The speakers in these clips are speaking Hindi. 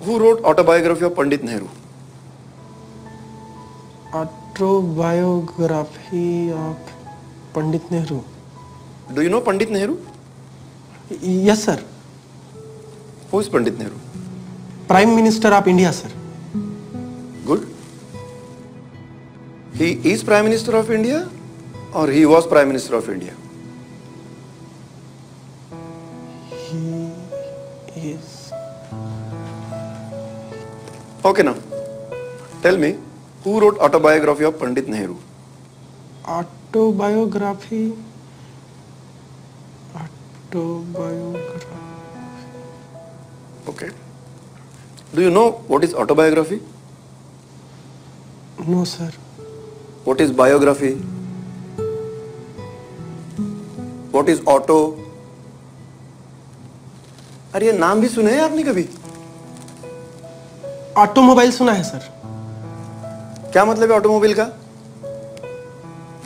Who wrote autobiography of Pandit Nehru? Autobiography of Pandit Nehru. Do you know Pandit Nehru? Yes, sir. Who is Pandit Nehru? Prime Minister of India, sir. Good. He is Prime Minister of India or he was Prime Minister of India? He is. Okay, now tell me, who wrote autobiography of Pandit Nehru? Autobiography. Okay. Do you know what is autobiography? No, sir. What is biography? What is auto? अरे ये नाम भी सुने हैं आपने कभी? ऑटोमोबाइल सुना है सर। क्या मतलब है ऑटोमोबाइल का?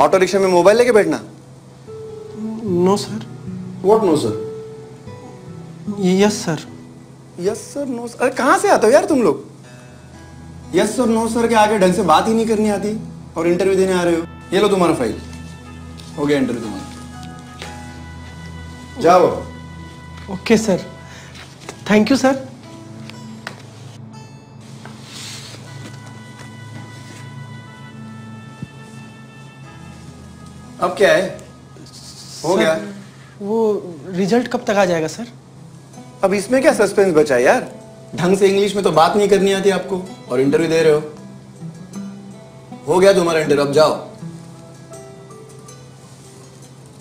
ऑटो रिक्शा में मोबाइल लेके बैठना? No sir. What no sir? Yes sir. Yes sir no sir, अरे कहाँ से आते हो यार तुम लोग? यस सर नो सर के आगे ढंग से बात ही नहीं करनी आती और इंटरव्यू देने आ रहे हो। ये लो तुम्हारा फाइल, हो गया इंटरव्यू तुम्हारा, जाओ। Okay sir, thank you sir. अब क्या है? हो गया। वो रिजल्ट कब तक आ जाएगा सर? अब इसमें क्या सस्पेंस बचा है यार? ढंग से इंग्लिश में तो बात नहीं करनी आती आपको और इंटरव्यू दे रहे हो। हो गया तुम्हारा इंटरव्यू, अब जाओ।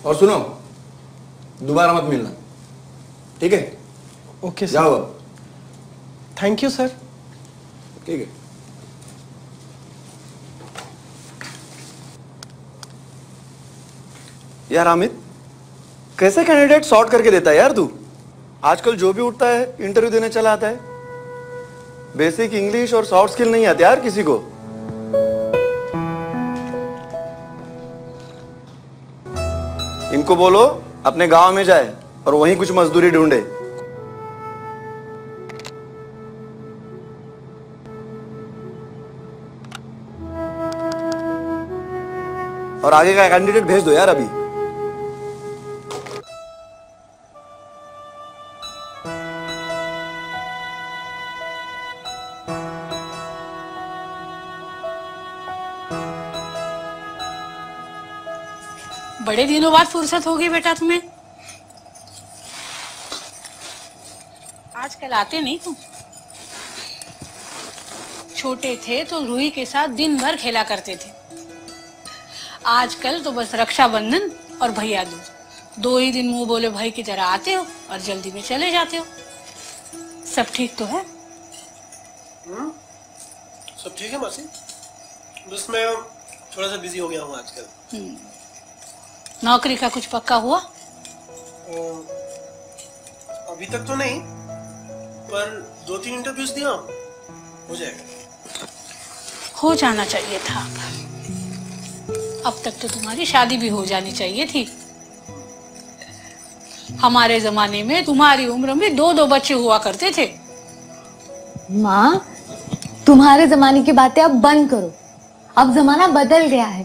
और सुनो, दोबारा मत मिलना, ठीक है? Okay sir. जाओ अब। Thank you sir. ठीक है। यार अमित, कैसे कैंडिडेट सॉर्ट करके देता है यार तू? आजकल जो भी उठता है इंटरव्यू देने चला आता है। बेसिक इंग्लिश और सॉफ्ट स्किल नहीं आते यार किसी को। इनको बोलो अपने गांव में जाए और वहीं कुछ मजदूरी ढूंढे। और आगे का कैंडिडेट भेज दो यार अभी। बड़े दिनों बाद फुर्सत होगी बेटा तुम्हें। आजकल आते नहीं तुम। छोटे थे तो रूही के साथ दिन भर खेला करते थे। आजकल तो बस रक्षाबंधन और भैया दूज, 2 ही दिन मुंह बोले भाई की तरह आते हो और जल्दी में चले जाते हो। सब ठीक तो है? सब ठीक है मासी, बस मैं थोड़ा सा बिजी हो गया हूँ आजकल। नौकरी का कुछ पक्का हुआ? अभी तक तो नहीं, पर 2-3 इंटरव्यूज दिया, हो जाएगा। हो जाना चाहिए था। अब तक तो तुम्हारी शादी भी हो जानी चाहिए थी। हमारे जमाने में तुम्हारी उम्र में 2-2 बच्चे हुआ करते थे। माँ, तुम्हारे जमाने की बातें अब बंद करो। अब जमाना बदल गया है।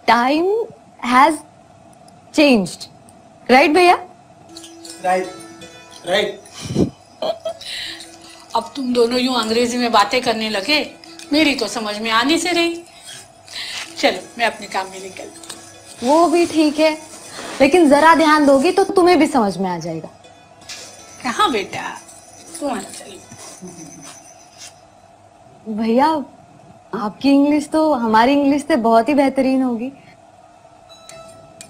टाइम हैज चेंज्ड, राइट भैया? राइट। अब तुम दोनों यूं अंग्रेजी में बातें करने लगे, मेरी तो समझ में आनी से रही। चलो मैं अपने काम में निकलती। वो भी ठीक है, लेकिन जरा ध्यान दोगी तो तुम्हें भी समझ में आ जाएगा। कहाँ बेटा, तुम आना चाहिए। भैया, आपकी इंग्लिश तो हमारी इंग्लिश से बहुत ही बेहतरीन होगी।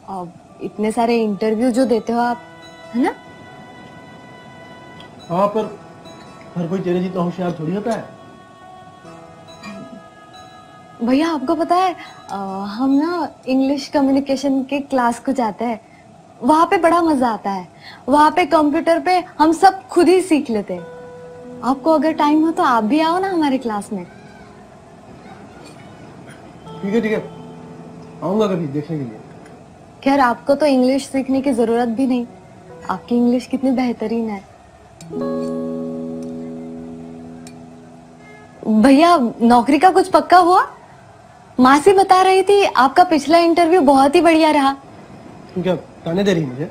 अब इतने सारे इंटरव्यू जो देते हो आप, है ना? हाँ, पर हर कोई तेरे जितना होशियार थोड़ी होता है। भैया आपको पता है, हम ना इंग्लिश कम्युनिकेशन के क्लास को जाते हैं। वहाँ पे बड़ा मजा आता है। वहाँ पे कंप्यूटर पे हम सब खुद ही सीख लेते हैं। आपको अगर टाइम हो तो आप भी आओ ना हमारे क्लास में। ठीक है, आऊंगा कभी देखने के लिए। खैर, आपको तो इंग्लिश सीखने की जरूरत भी नहीं, आपकी इंग्लिश कितनी बेहतरीन है। भैया नौकरी का कुछ पक्का हुआ? मासी बता रही थी आपका पिछला इंटरव्यू बहुत ही बढ़िया रहा। तुम क्या ताने दे रही मुझे?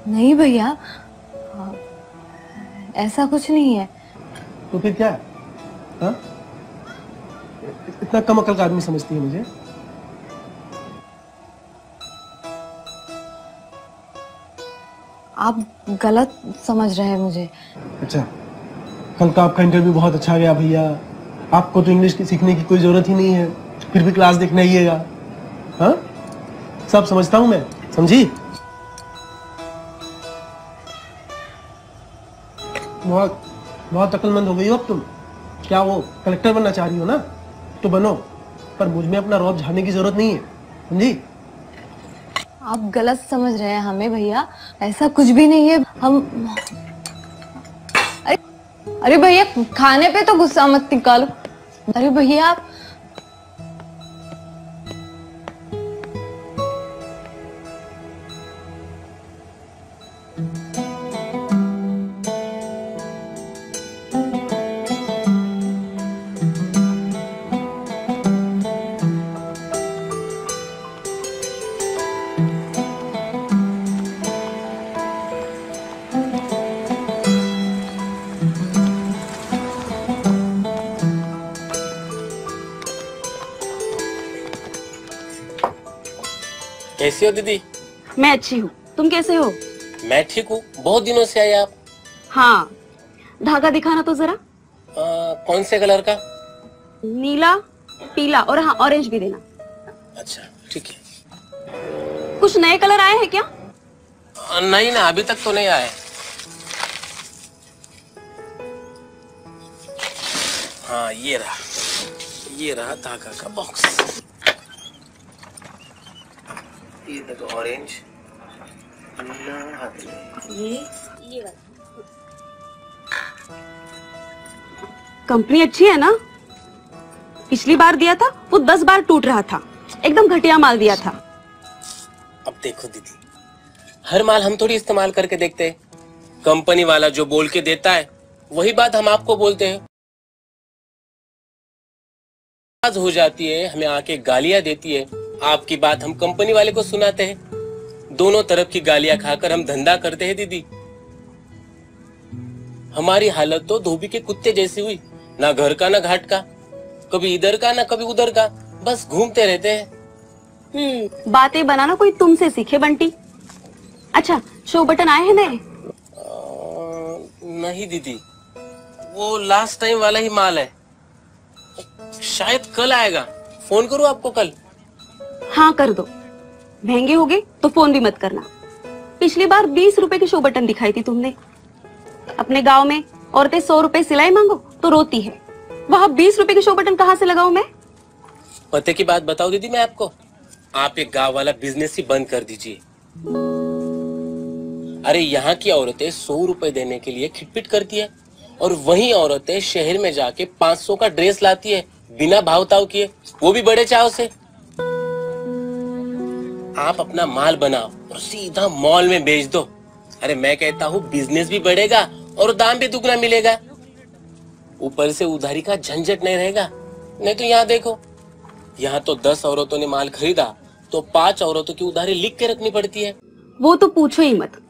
नहीं भैया, ऐसा कुछ नहीं है। तो फिर क्या है? हाँ? इतना कम अकल का आदमी समझती है मुझे? आप गलत समझ रहे हैं मुझे। अच्छा, कल का आपका इंटरव्यू बहुत अच्छा गया भैया। आपको तो इंग्लिश की सीखने की कोई जरूरत ही नहीं है, फिर भी क्लास देखने आइएगा। हाँ, सब समझता हूं मैं, समझी? बहुत बहुत अक्लमंद हो गई हो अब तुम। क्या वो कलेक्टर बनना चाह रही हो ना, तो बनो, पर मुझ में अपना रौब झाड़ने की जरूरत नहीं है, समझी? आप गलत समझ रहे हैं हमें भैया, ऐसा कुछ भी नहीं है। हम अरे भैया, खाने पे तो गुस्सा मत निकालो। अरे भैया आप कैसी हो दीदी? मैं अच्छी हूँ, तुम कैसे हो? मैं ठीक हूँ। बहुत दिनों से आए आप। हाँ, धागा दिखाना तो जरा। कौन से कलर का? नीला, पीला और हाँ ऑरेंज भी देना। अच्छा ठीक है। कुछ नए कलर आए हैं क्या? नहीं ना, अभी तक तो नहीं आए। हाँ ये रहा धागा का बॉक्स। ये देखो ऑरेंज, ये कंपनी अच्छी है ना? पिछली बार दिया था वो 10 बार टूट रहा था, एकदम घटिया माल दिया था। अब देखो दीदी, हर माल हम थोड़ी इस्तेमाल करके देखते हैं। कंपनी वाला जो बोल के देता है वही बात हम आपको बोलते हैं। आज हो जाती है, हमें आके गालियां देती है, आपकी बात हम कंपनी वाले को सुनाते हैं। दोनों तरफ की गालियां खाकर हम धंधा करते हैं दीदी। हमारी हालत तो धोबी के कुत्ते जैसी हुई, ना घर का ना घाट का, कभी इधर का ना कभी उधर का, बस घूमते रहते हैं। बातें बनाना कोई तुमसे सीखे बंटी। अच्छा, शो बटन आए हैं नए? नहीं दीदी, वो लास्ट टाइम वाला ही माल है, शायद कल आएगा। फोन करूं आपको कल? हाँ कर दो, महंगे हो गए तो फोन भी मत करना। पिछली बार 20 रुपए की शो बटन दिखाई थी तुमने। अपने गांव में औरतें 100 रुपए सिलाई मांगो तो रोती है, वहां 20 रुपए की शो बटन कहाँ से लगाऊं मैं? पते की बात बताओ दीदी मैं आपको, आप एक गांव वाला बिजनेस ही बंद कर दीजिए। अरे यहाँ की औरतें 100 रुपए देने के लिए खिटपिट करती है, और वही औरतें शहर में जाके 500 का ड्रेस लाती है बिना भावताव किए, वो भी बड़े चाव से। आप अपना माल बनाओ और सीधा मॉल में बेच दो। अरे मैं कहता हूँ बिजनेस भी बढ़ेगा और दाम भी दुगना मिलेगा, ऊपर से उधारी का झंझट नहीं रहेगा। नहीं तो यहाँ देखो, यहाँ तो 10 औरतों ने माल खरीदा तो 5 औरतों की उधारी लिख के रखनी पड़ती है। वो तो पूछो ही मत,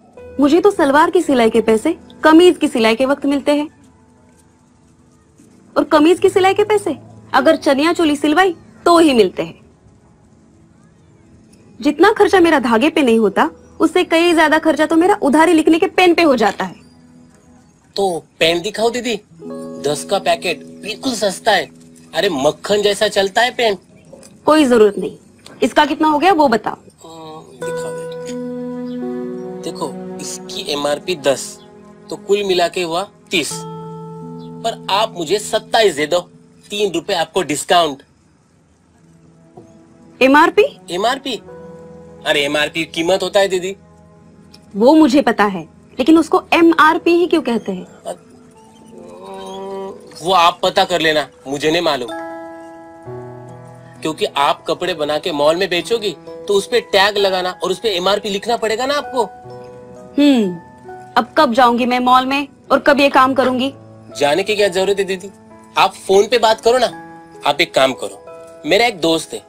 मुझे तो सलवार की सिलाई के पैसे कमीज की सिलाई के वक्त मिलते हैं, और कमीज की सिलाई के पैसे अगर चनिया चोली सिलवाई तो ही मिलते हैं। जितना खर्चा मेरा धागे पे नहीं होता, उससे कई ज्यादा खर्चा तो मेरा उधारी लिखने के पेन पे हो जाता है। तो पेन दिखाओ दीदी, 10 का पैकेट बिल्कुल सस्ता है। अरे मक्खन जैसा चलता है पेन। कोई जरूरत नहीं, इसका कितना हो गया वो बताओ। दिखाओ देखो, इसकी एमआरपी 10, तो कुल मिला के हुआ 30, पर आप मुझे 27 दे दो, 3 रुपए आपको डिस्काउंट। एमआरपी? एमआरपी? अरे एमआरपी कीमत होता है दीदी। वो मुझे पता है, लेकिन उसको एमआरपी ही क्यों कहते हैं? वो आप पता कर लेना, मुझे नहीं मालूम। क्योंकि आप कपड़े बना के मॉल में बेचोगी तो उस पे टैग लगाना और उस पे एमआरपी लिखना पड़ेगा ना आपको। अब कब जाऊंगी मैं मॉल में और कब ये काम करूंगी? जाने की क्या जरूरत है दीदी, आप फोन पे बात करो ना। आप एक काम करो, मेरा एक दोस्त है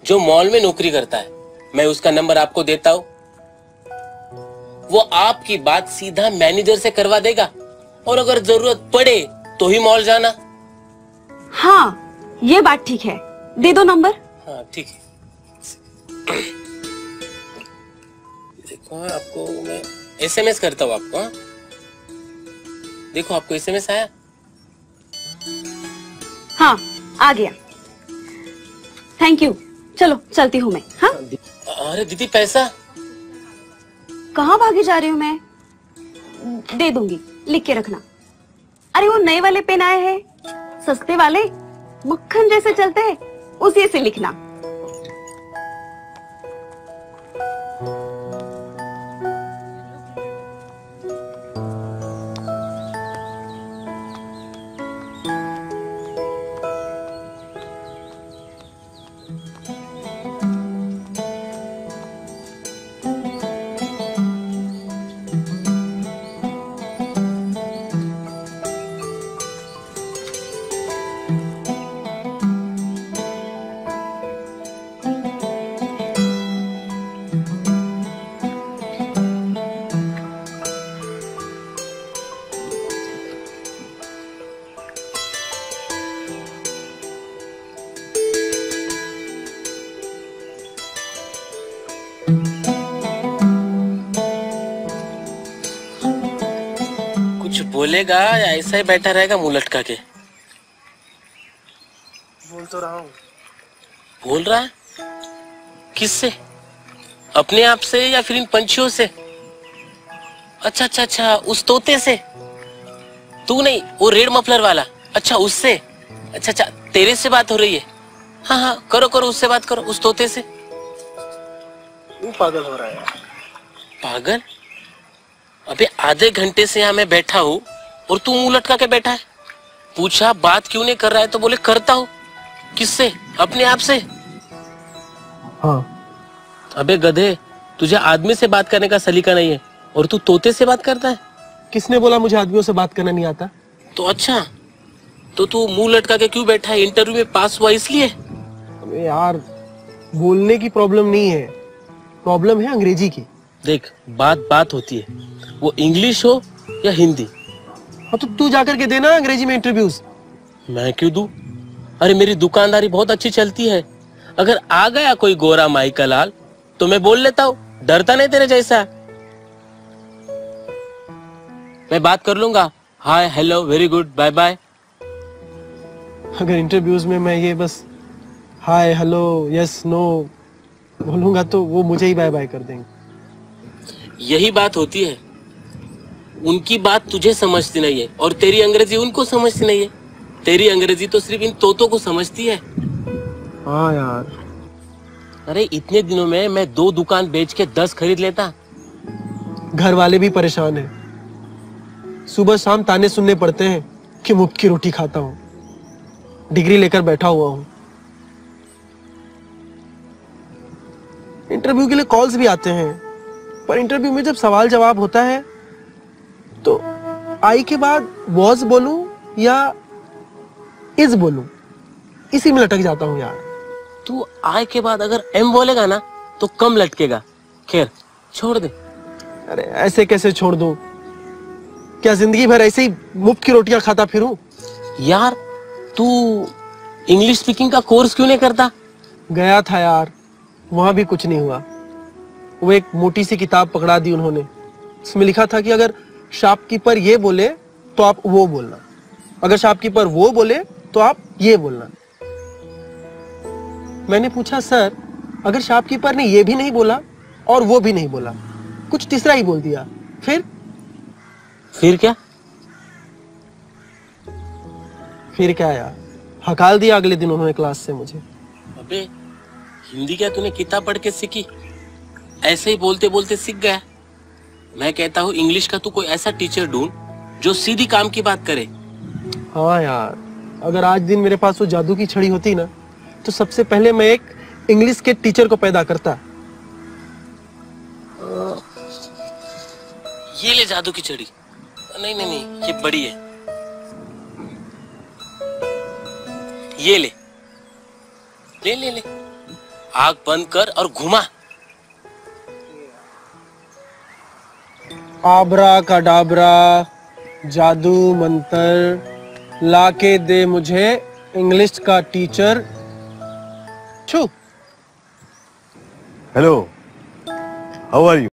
जो मॉल में नौकरी करता है, मैं उसका नंबर आपको देता हूँ। वो आपकी बात सीधा मैनेजर से करवा देगा, और अगर जरूरत पड़े तो ही मॉल जाना। हाँ, ये बात ठीक है, दे दो नंबर। हाँ ठीक है। देखो आपको मैं एसएमएस करता हूँ आपको। हाँ? देखो आपको एसएमएस आया। हाँ, आ गया। Thank you. चलो चलती हूँ मैं। हाँ, अरे दीदी पैसा? कहाँ भागी जा रही हूँ मैं? दे दूंगी, लिख के रखना। अरे वो नए वाले पेन आए हैं, सस्ते वाले, मक्खन जैसे चलते हैं, उसी से लिखना। कुछ बोलेगा या ऐसा ही बैठा रहेगा मुंह लटका के? बोल तो रहा हूँ। बोल रहा है? किससे? अपने आप से या फिर इन पंछियों से? अच्छा अच्छा अच्छा, उस तोते से? तू नहीं, वो रेड मफलर वाला। अच्छा उससे? अच्छा अच्छा, तेरे से बात हो रही है? हाँ हाँ, करो करो, उससे बात करो, उस तोते से। तू पागल हो रहा है। पागल? अबे आधे घंटे से यहाँ मैं बैठा हूँ और तू मुंह लटका के बैठा है। पूछा बात क्यों नहीं कर रहा है तो बोले करता हूँ। किससे? अपने आप से? हाँ। अबे गधे, तुझे आदमी से बात करने का सलीका नहीं है और तू तोते से बात करता है। किसने बोला मुझे आदमियों से बात करना नहीं आता? तो अच्छा, तो तू मुंह लटका के क्यों बैठा है? इंटरव्यू में पास हुआ इसलिए? अबे यार, बोलने की प्रॉब्लम नहीं है, प्रॉब्लम है अंग्रेजी की। देख, बात होती है, वो इंग्लिश हो या हिंदी। हाँ तो तू जाकर के देना अंग्रेजी में इंटरव्यूज। मैं क्यों दूं? अरे मेरी दुकानदारी बहुत अच्छी चलती है। अगर आ गया कोई गोरा माई का लाल तो मैं बोल लेता हूँ, डरता नहीं तेरे जैसा। मैं बात कर लूंगा, hi hello very good bye bye. अगर इंटरव्यूज में मैं ये बस हाय हेलो यस नो बोलूंगा तो वो मुझे ही बाय बाय कर देंगे। यही बात होती है, उनकी बात तुझे समझती नहीं है और तेरी अंग्रेजी उनको समझती नहीं है। तेरी अंग्रेजी तो सिर्फ इन तोतों को समझती है। हाँ यार। अरे इतने दिनों में मैं 2 दुकान बेच के 10 खरीद लेता। घर वाले भी परेशान हैं, सुबह शाम ताने सुनने पड़ते हैं कि मुफ्त की रोटी खाता हूँ, डिग्री लेकर बैठा हुआ हूँ। इंटरव्यू के लिए कॉल्स भी आते हैं, पर इंटरव्यू में जब सवाल जवाब होता है तो आई के बाद वॉज बोलूं या इज बोलूं, इसी में लटक जाता हूं यार। तू आई के बाद अगर एम बोलेगा ना तो कम लटकेगा। खैर छोड़ दे। अरे ऐसे कैसे छोड़ दूं? क्या जिंदगी भर ऐसे ही मुफ्त की रोटियां खाता फिरूं? यार तू इंग्लिश स्पीकिंग का कोर्स क्यों नहीं करता? गया था यार, वहां भी कुछ नहीं हुआ। वो एक मोटी सी किताब पकड़ा दी उन्होंने, उसमें लिखा था कि अगर शॉपकीपर ये बोले तो आप वो बोलना, अगर शॉपकीपर वो बोले तो आप ये बोलना। मैंने पूछा सर अगर शॉपकीपर ने ये भी नहीं बोला और वो भी नहीं बोला, कुछ तीसरा ही बोल दिया, फिर क्या? फिर क्या यार, हकाल दिया अगले दिन उन्होंने क्लास से मुझे। अबे हिंदी क्या तूने किताब पढ़ के सीखी? ऐसे ही बोलते बोलते सीख गया। मैं कहता हूँ इंग्लिश का तू कोई ऐसा टीचर ढूंढ जो सीधी काम की बात करे। हाँ यार, अगर आज दिन मेरे पास वो जादू की छड़ी होती ना तो सबसे पहले मैं एक इंग्लिश के टीचर को पैदा करता। ये ले जादू की छड़ी। नहीं नहीं नहीं, ये बड़ी है। ये ले ले ले ले, आग बंद कर और घुमा। आबरा कडाबरा, जादू मंतर, लाके दे मुझे इंग्लिश का टीचर। छू। Hello, how are you?